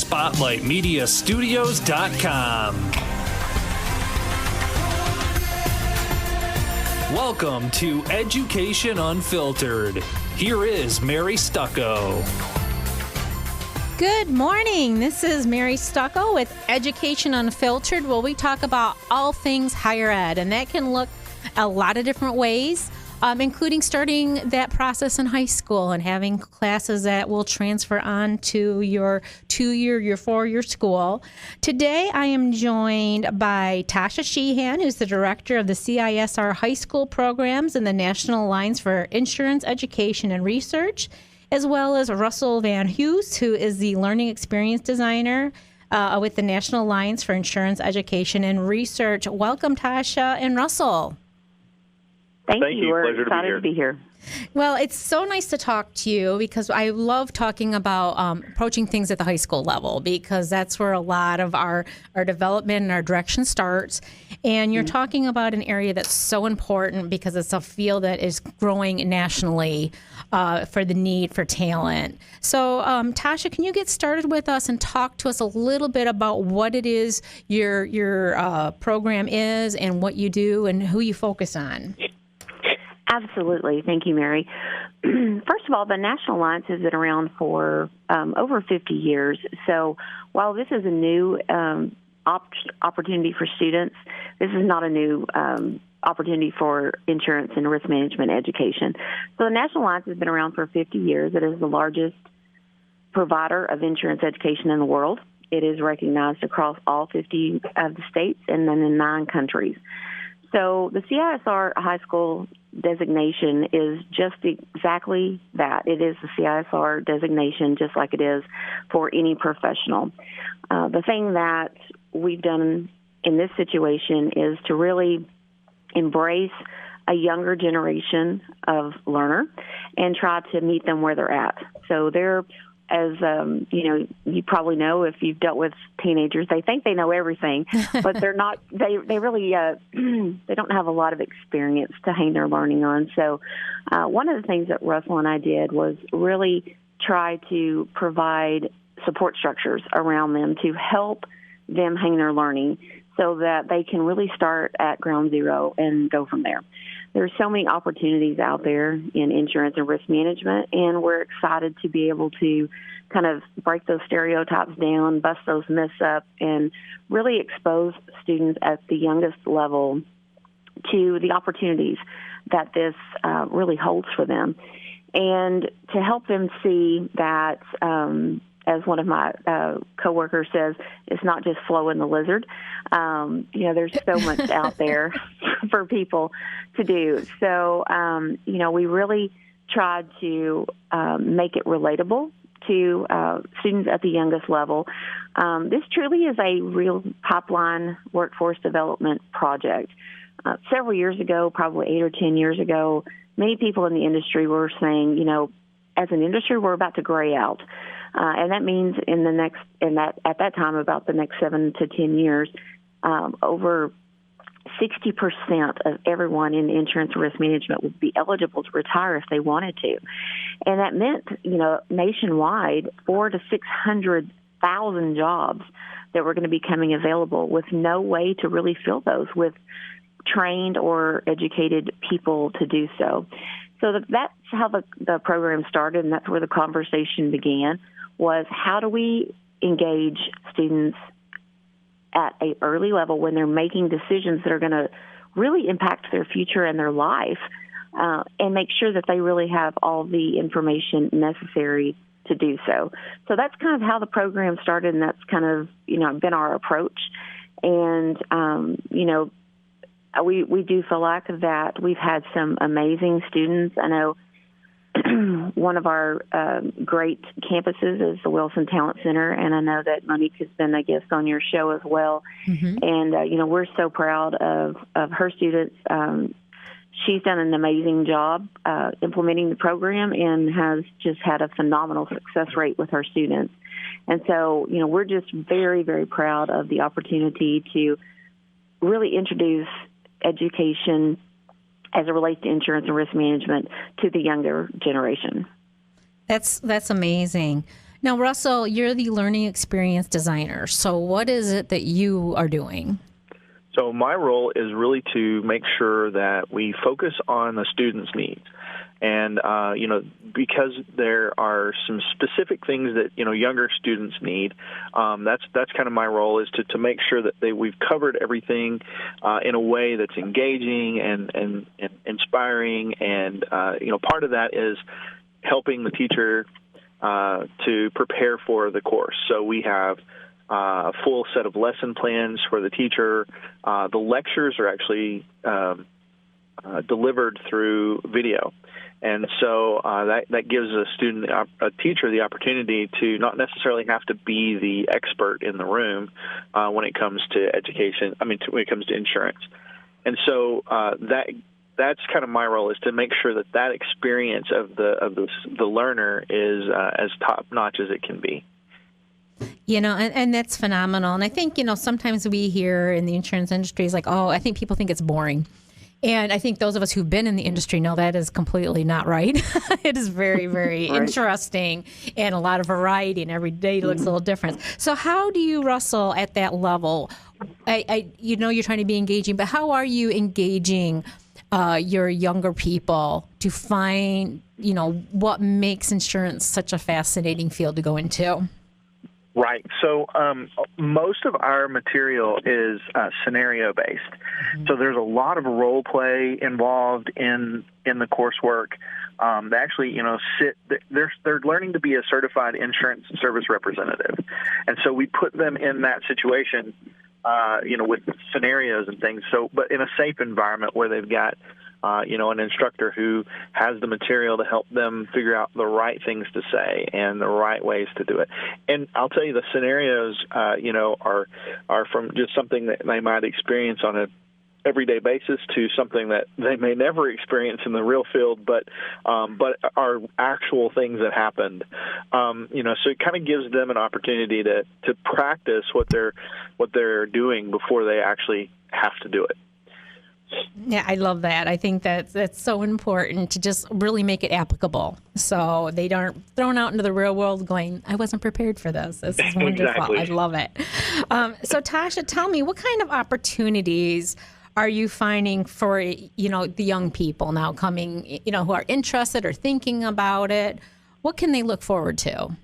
SpotlightMediaStudios.com. Welcome to Education Unfiltered. Here is Mary Stucco. Good morning. This is Mary Stucco with Education Unfiltered, where we talk about all things higher ed, and that can look a lot of different ways, including starting that process in high school and having classes that will transfer on to your 2-year, your 4-year school. Today, I am joined by Tasha Sheehan, who's the director of the CISR high school programs and the National Alliance for Insurance, Education, and Research, as well as Russell Van Hoose, who is the learning experience designer with the National Alliance for Insurance, Education, and Research. Welcome, Tasha and Russell. Thank you. We're excited to be here. Well, it's so nice to talk to you because I love talking about approaching things at the high school level, because that's where a lot of our development and our direction starts. And you're talking about an area that's so important because it's a field that is growing nationally for the need for talent. So, Tasha, can you get started with us and talk to us a little bit about what it is your program is and what you do and who you focus on? Absolutely. Thank you, Mary. First of all, the National Alliance has been around for over 50 years. So while this is a new opportunity for students, this is not a new opportunity for insurance and risk management education. So the National Alliance has been around for 50 years. It is the largest provider of insurance education in the world. It is recognized across all 50 of the states and then in 9 countries. So the CISR high school designation is just exactly that. It is the CISR designation, just like it is for any professional. The thing that we've done in this situation is to really embrace a younger generation of learner and try to meet them where they're at. So they're, as you probably know, if you've dealt with teenagers, they think they know everything, but they're not. They really they don't have a lot of experience to hang their learning on. So one of the things that Russell and I did was really try to provide support structures around them to help them hang their learning so that they can really start at ground zero and go from there. There's so many opportunities out there in insurance and risk management, and we're excited to be able to kind of break those stereotypes down, bust those myths up, and really expose students at the youngest level to the opportunities that this really holds for them. And to help them see that, as one of my coworkers says, it's not just Flo and the lizard. There's so much out there for people to do. So, we really tried to make it relatable to students at the youngest level. This truly is a real pipeline workforce development project. Several years ago, probably 8 or 10 years ago, many people in the industry were saying, as an industry, we're about to gray out. And that means at that time, about the next 7 to 10 years, over 60% of everyone in insurance risk management would be eligible to retire if they wanted to. And that meant, nationwide, 400,000 to 600,000 jobs that were going to be coming available with no way to really fill those with trained or educated people to do so. So that's how the program started, and that's where the conversation began, was how do we engage students at an early level when they're making decisions that are going to really impact their future and their life, and make sure that they really have all the information necessary to do so. So that's kind of how the program started, and that's kind of, been our approach. And, we do feel like that we've had some amazing students. I know one of our great campuses is the Wilson Talent Center, and I know that Monique has been a guest on your show as well. Mm-hmm. And, we're so proud of her students. She's done an amazing job implementing the program and has just had a phenomenal success rate with her students. And so, we're just very, very proud of the opportunity to really introduce education as it relates to insurance and risk management to the younger generation. That's amazing. Now, Russell, you're the learning experience designer. So what is it that you are doing? So my role is really to make sure that we focus on the student's needs. And, because there are some specific things that, younger students need, that's kind of my role, is to make sure that we've covered everything in a way that's engaging and inspiring. And, part of that is helping the teacher to prepare for the course. So we have a full set of lesson plans for the teacher. The lectures are actually delivered through video. And so that gives a teacher the opportunity to not necessarily have to be the expert in the room when it comes to education. When it comes to insurance. And so that's kind of my role, is to make sure that experience of the learner is as top notch as it can be. And that's phenomenal. And I think, sometimes we hear in the insurance industry is like, I think people think it's boring. And I think those of us who've been in the industry know that is completely not right. It is very, very right. Interesting, and a lot of variety, and every day looks a little different. So how do you, Russell, at that level, you're trying to be engaging, but how are you engaging your younger people to find, what makes insurance such a fascinating field to go into? Right. So most of our material is scenario-based. Mm-hmm. So there's a lot of role play involved in the coursework. They actually, they're learning to be a certified insurance service representative. And so we put them in that situation, with scenarios and things. So, but in a safe environment where they've got an instructor who has the material to help them figure out the right things to say and the right ways to do it. And I'll tell you, the scenarios, are from just something that they might experience on a everyday basis to something that they may never experience in the real field, but are actual things that happened. So it kind of gives them an opportunity to practice what they're doing before they actually have to do it. Yeah, I love that. I think that's so important to just really make it applicable, so they aren't thrown out into the real world going, I wasn't prepared for this. This is wonderful. Exactly. I love it. So Tasha, tell me, what kind of opportunities are you finding for, the young people now coming, who are interested or thinking about it? What can they look forward to?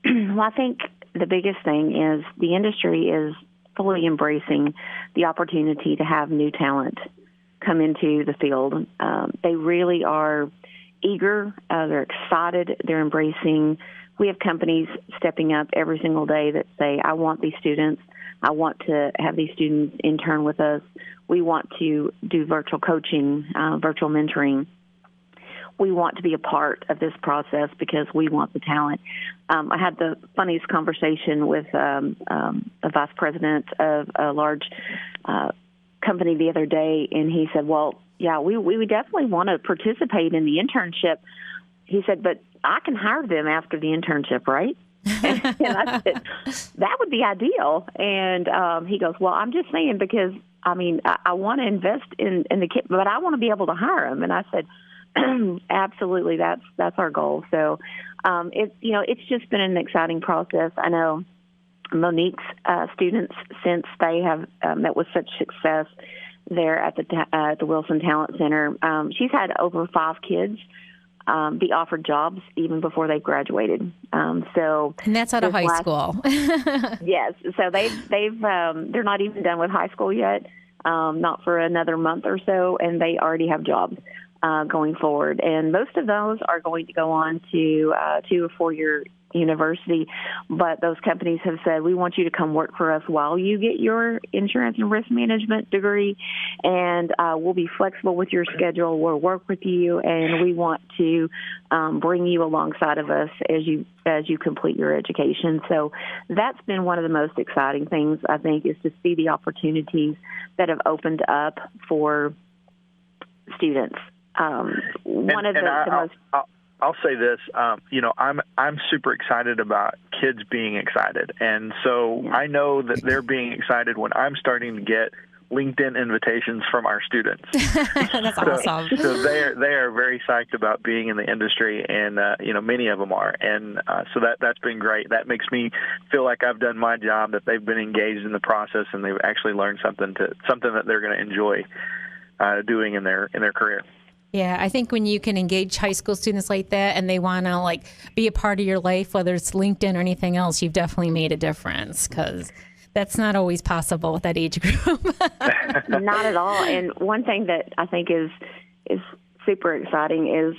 Well, I think the biggest thing is the industry is fully embracing the opportunity to have new talent come into the field. They really are eager. They're excited. They're embracing. We have companies stepping up every single day that say, I want these students. I want to have these students intern with us. We want to do virtual coaching, virtual mentoring. We want to be a part of this process because we want the talent. I had the funniest conversation with a vice president of a large company the other day, and he said, well, yeah, we definitely want to participate in the internship. He said, but I can hire them after the internship, right? And I said, that would be ideal. And he goes, well, I'm just saying because, I want to invest in the kid, but I want to be able to hire them. And I said, absolutely, that's our goal. So it's just been an exciting process. I know Monique's students, since they have met with such success there at the Wilson Talent Center, she's had over 5 kids be offered jobs even before they graduated. And that's out of high school. Yes. So they're not even done with high school yet, not for another month or so, and they already have jobs going forward. And most of those are going to go on to 2 or 4-year university. But those companies have said, we want you to come work for us while you get your insurance and risk management degree, and we'll be flexible with your schedule. We'll work with you, and we want to bring you alongside of us as you complete your education. So that's been one of the most exciting things, I think, is to see the opportunities that have opened up for students. I'll say this, I'm super excited about kids being excited. And so I know that they're being excited when I'm starting to get LinkedIn invitations from our students. That's awesome. So they are very psyched about being in the industry, and many of them are, and so that's been great. That makes me feel like I've done my job, that they've been engaged in the process and they've actually learned something that they're going to enjoy doing in their career. Yeah, I think when you can engage high school students like that and they want to be a part of your life, whether it's LinkedIn or anything else, you've definitely made a difference, because that's not always possible with that age group. Not at all. And one thing that I think is super exciting is,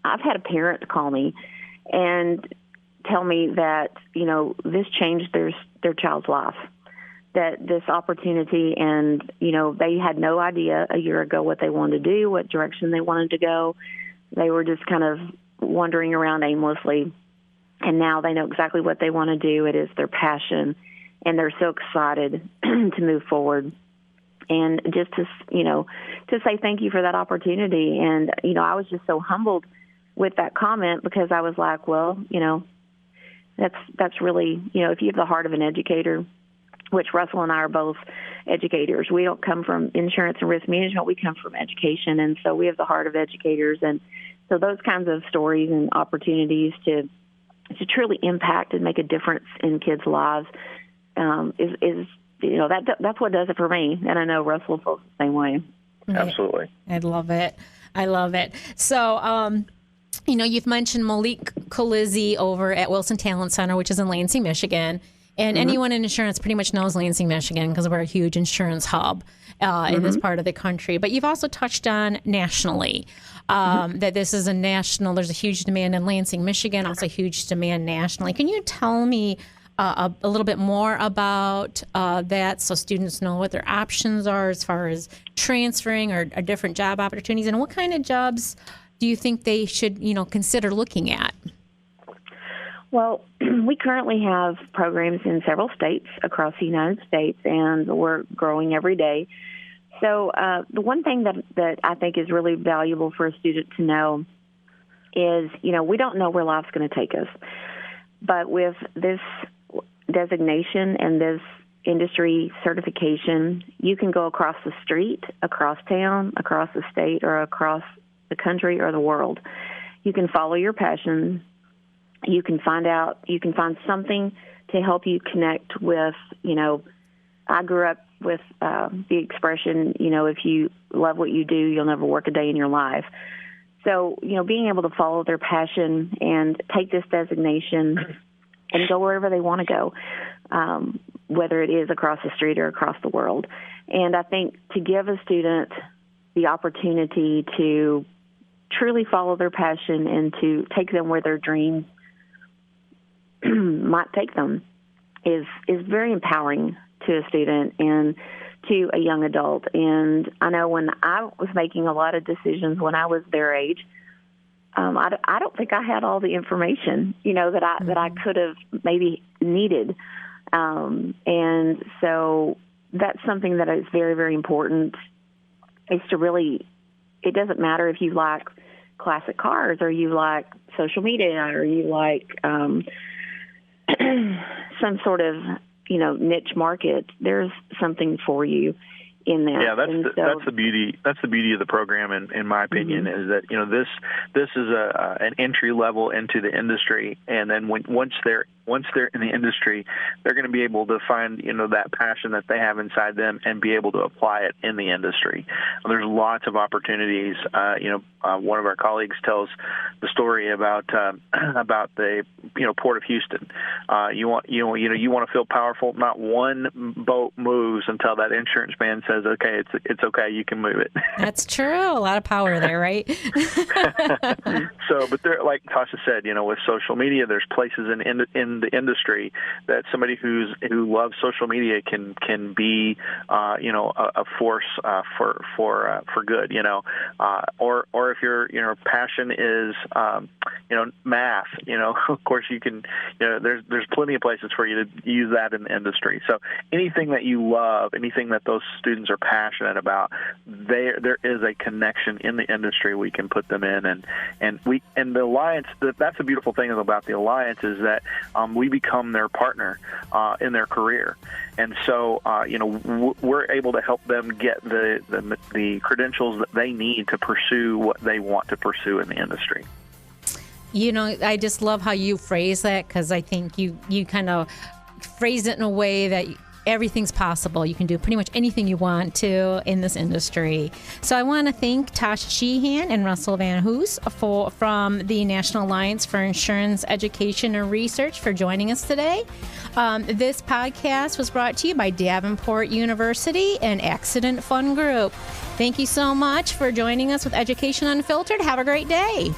I've had a parent call me and tell me that, this changed their child's life, that this opportunity, and, they had no idea a year ago what they wanted to do, what direction they wanted to go. They were just kind of wandering around aimlessly, and now they know exactly what they want to do. It is their passion, and they're so excited to move forward. And just to say thank you for that opportunity. And, I was just so humbled with that comment, because I was like, well, that's really, if you have the heart of an educator, which Russell and I are both educators. We don't come from insurance and risk management. We come from education, and so we have the heart of educators. And so those kinds of stories and opportunities to truly impact and make a difference in kids' lives is that's what does it for me. And I know Russell feels the same way. Absolutely. I love it. So, you've mentioned Malik Khalizzi over at Wilson Talent Center, which is in Lansing, Michigan. And anyone in insurance pretty much knows Lansing, Michigan, because we're a huge insurance hub in this part of the country. But you've also touched on nationally that this is there's a huge demand in Lansing, Michigan, also a huge demand nationally. Can you tell me a little bit more about that, so students know what their options are as far as transferring or different job opportunities, and what kind of jobs do you think they should, consider looking at? Well, we currently have programs in several states across the United States, and we're growing every day. So the one thing that I think is really valuable for a student to know is, we don't know where life's going to take us. But with this designation and this industry certification, you can go across the street, across town, across the state, or across the country or the world. You can follow your passion. You can find something to help you connect with, I grew up with the expression, if you love what you do, you'll never work a day in your life. So, being able to follow their passion and take this designation and go wherever they want to go, whether it is across the street or across the world. And I think to give a student the opportunity to truly follow their passion and to take them where their dreams might take them is very empowering to a student and to a young adult. And I know when I was making a lot of decisions when I was their age, I don't think I had all the information, that I could have maybe needed. And so that's something that is very, very important, is to really, it doesn't matter if you like classic cars or you like social media or you like some sort of, niche market. There's something for you in that. Yeah, that's the beauty. That's the beauty of the program, in my opinion, is that this is an entry level into the industry, and then once they're in the industry, they're going to be able to find that passion that they have inside them and be able to apply it in the industry. There's lots of opportunities. One of our colleagues tells the story about the Port of Houston. You want to feel powerful. Not one boat moves until that insurance man says, "Okay, it's okay, you can move it." That's true. A lot of power there, right? So, but there, like Tasha said, with social media, there's places in the industry that somebody who loves social media can be a force for good, or if your passion is math, of course you can, there's plenty of places for you to use that in the industry. So anything that you love, anything that those students are passionate about, there is a connection in the industry we can put them in, and the Alliance, that's the beautiful thing about the Alliance, is that we become their partner in their career. And so, we're able to help them get the credentials that they need to pursue what they want to pursue in the industry. I just love how you phrase that, because I think you kind of phrase it in a way that everything's possible. You can do pretty much anything you want to in this industry. So I want to thank Tasha Sheehan and Russell Van Hoose from the National Alliance for Insurance Education and Research for joining us today. This podcast was brought to you by Davenport University and Accident Fund Group. Thank you so much for joining us with Education Unfiltered. Have a great day.